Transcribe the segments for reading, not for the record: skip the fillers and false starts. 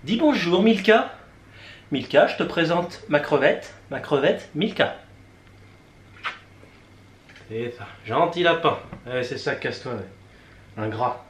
Dis bonjour Milka. Milka, je te présente ma crevette Milka. Et ça, gentil lapin. Ouais, c'est ça, casse-toi. Ouais. Un gras.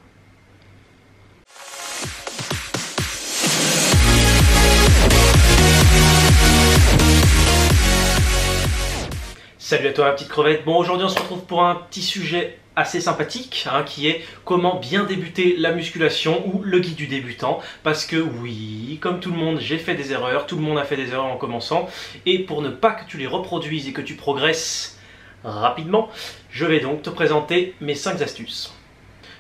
Salut à toi ma petite crevette. Bon, aujourd'hui on se retrouve pour un petit sujet assez sympathique qui est comment bien débuter la musculation ou le guide du débutant, parce que oui, comme tout le monde, j'ai fait des erreurs, tout le monde a fait des erreurs en commençant, et pour ne pas que tu les reproduises et que tu progresses rapidement, je vais donc te présenter mes 5 astuces.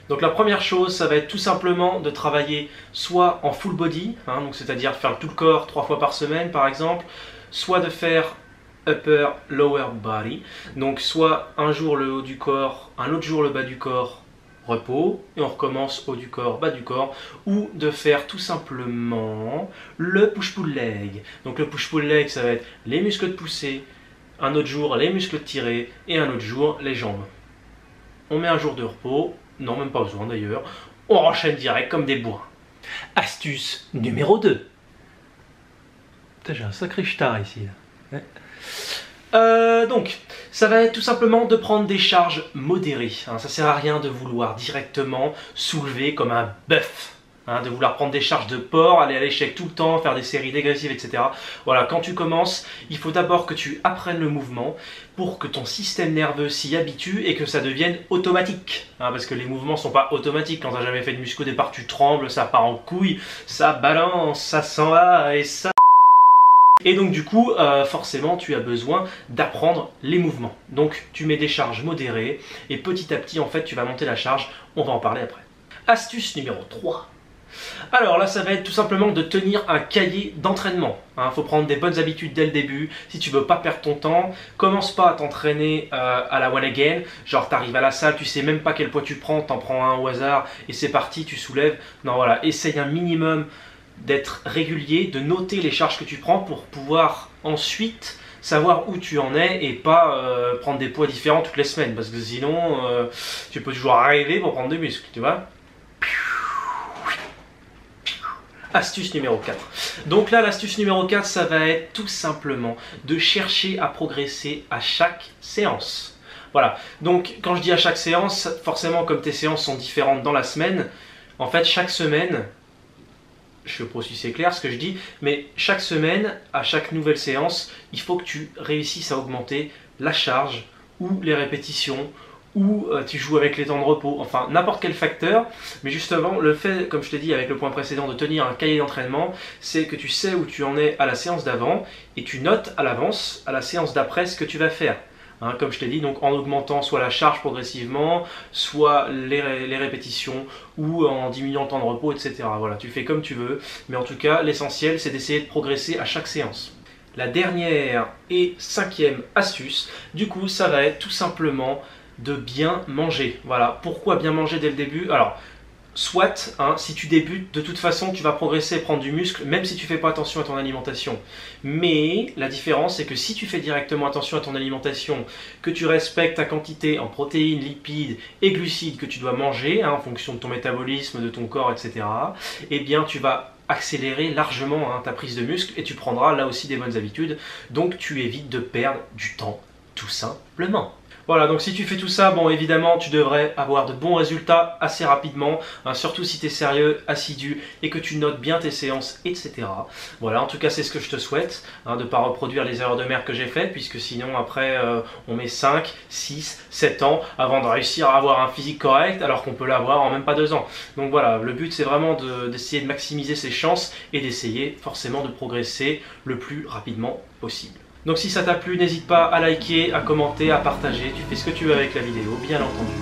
Donc la première chose, ça va être tout simplement de travailler soit en full body, donc c'est-à-dire faire tout le corps 3 fois par semaine par exemple, soit de faire upper, lower body, donc soit un jour le haut du corps, un autre jour le bas du corps, repos, et on recommence haut du corps, bas du corps, ou de faire tout simplement le push-pull leg. Donc le push-pull leg, ça va être les muscles de poussée, un autre jour les muscles de tirée, et un autre jour les jambes. On met un jour de repos, non même pas besoin d'ailleurs, on enchaîne direct comme des bourrins. Astuce numéro 2. Putain, j'ai un sacré star ici. Là. Ouais. Donc, ça va être tout simplement de prendre des charges modérées. Ça sert à rien de vouloir directement soulever comme un bœuf. De vouloir prendre des charges de porc, aller à l'échec tout le temps, faire des séries dégressives, etc. Voilà, quand tu commences, il faut d'abord que tu apprennes le mouvement pour que ton système nerveux s'y habitue et que ça devienne automatique. Parce que les mouvements ne sont pas automatiques. Quand tu n'as jamais fait de muscu, au départ tu trembles, ça part en couille, ça balance, ça s'en va et ça... Et donc du coup, forcément, tu as besoin d'apprendre les mouvements. Donc tu mets des charges modérées et petit à petit, en fait, tu vas monter la charge. On va en parler après. Astuce numéro 3. Alors là, ça va être tout simplement de tenir un cahier d'entraînement. Faut prendre des bonnes habitudes dès le début. Si tu veux pas perdre ton temps, commence pas à t'entraîner à la one again. Genre, tu arrives à la salle, tu sais même pas quel poids tu prends, t'en prends un au hasard et c'est parti, tu soulèves. Non, voilà, essaye un minimum d'être régulier, de noter les charges que tu prends pour pouvoir ensuite savoir où tu en es et pas prendre des poids différents toutes les semaines, parce que sinon tu peux toujours arriver pour prendre des muscles, tu vois. Astuce numéro 4. Donc là, l'astuce numéro 4, ça va être tout simplement de chercher à progresser à chaque séance. Voilà, donc quand je dis à chaque séance, forcément comme tes séances sont différentes dans la semaine, en fait chaque semaine, je ne sais pas si c'est clair ce que je dis, mais chaque semaine, à chaque nouvelle séance, il faut que tu réussisses à augmenter la charge ou les répétitions, ou tu joues avec les temps de repos, enfin n'importe quel facteur. Mais justement, le fait, comme je t'ai dit avec le point précédent, de tenir un cahier d'entraînement, c'est que tu sais où tu en es à la séance d'avant et tu notes à l'avance, à la séance d'après, ce que tu vas faire. Comme je t'ai dit, donc en augmentant soit la charge progressivement, soit les répétitions, ou en diminuant le temps de repos, etc. Voilà, tu fais comme tu veux, mais en tout cas, l'essentiel, c'est d'essayer de progresser à chaque séance. La dernière et 5e astuce, du coup, ça va être tout simplement de bien manger. Voilà, pourquoi bien manger dès le début? Alors, soit, si tu débutes, de toute façon, tu vas progresser et prendre du muscle, même si tu ne fais pas attention à ton alimentation. Mais la différence, c'est que si tu fais directement attention à ton alimentation, que tu respectes ta quantité en protéines, lipides et glucides que tu dois manger, en fonction de ton métabolisme, de ton corps, etc., eh bien, tu vas accélérer largement ta prise de muscle et tu prendras là aussi des bonnes habitudes. Donc, tu évites de perdre du temps, tout simplement. Voilà, donc si tu fais tout ça, bon évidemment tu devrais avoir de bons résultats assez rapidement, surtout si tu es sérieux, assidu et que tu notes bien tes séances, etc. Voilà, en tout cas c'est ce que je te souhaite, de ne pas reproduire les erreurs de merde que j'ai faites, puisque sinon après on met 5, 6, 7 ans avant de réussir à avoir un physique correct, alors qu'on peut l'avoir en même pas 2 ans. Donc voilà, le but c'est vraiment d'essayer de maximiser ses chances et d'essayer forcément de progresser le plus rapidement possible. Donc si ça t'a plu, n'hésite pas à liker, à commenter, à partager, tu fais ce que tu veux avec la vidéo, bien entendu.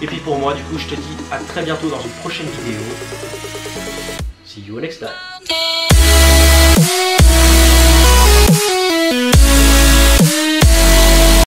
Et puis pour moi, du coup, je te dis à très bientôt dans une prochaine vidéo. See you next time.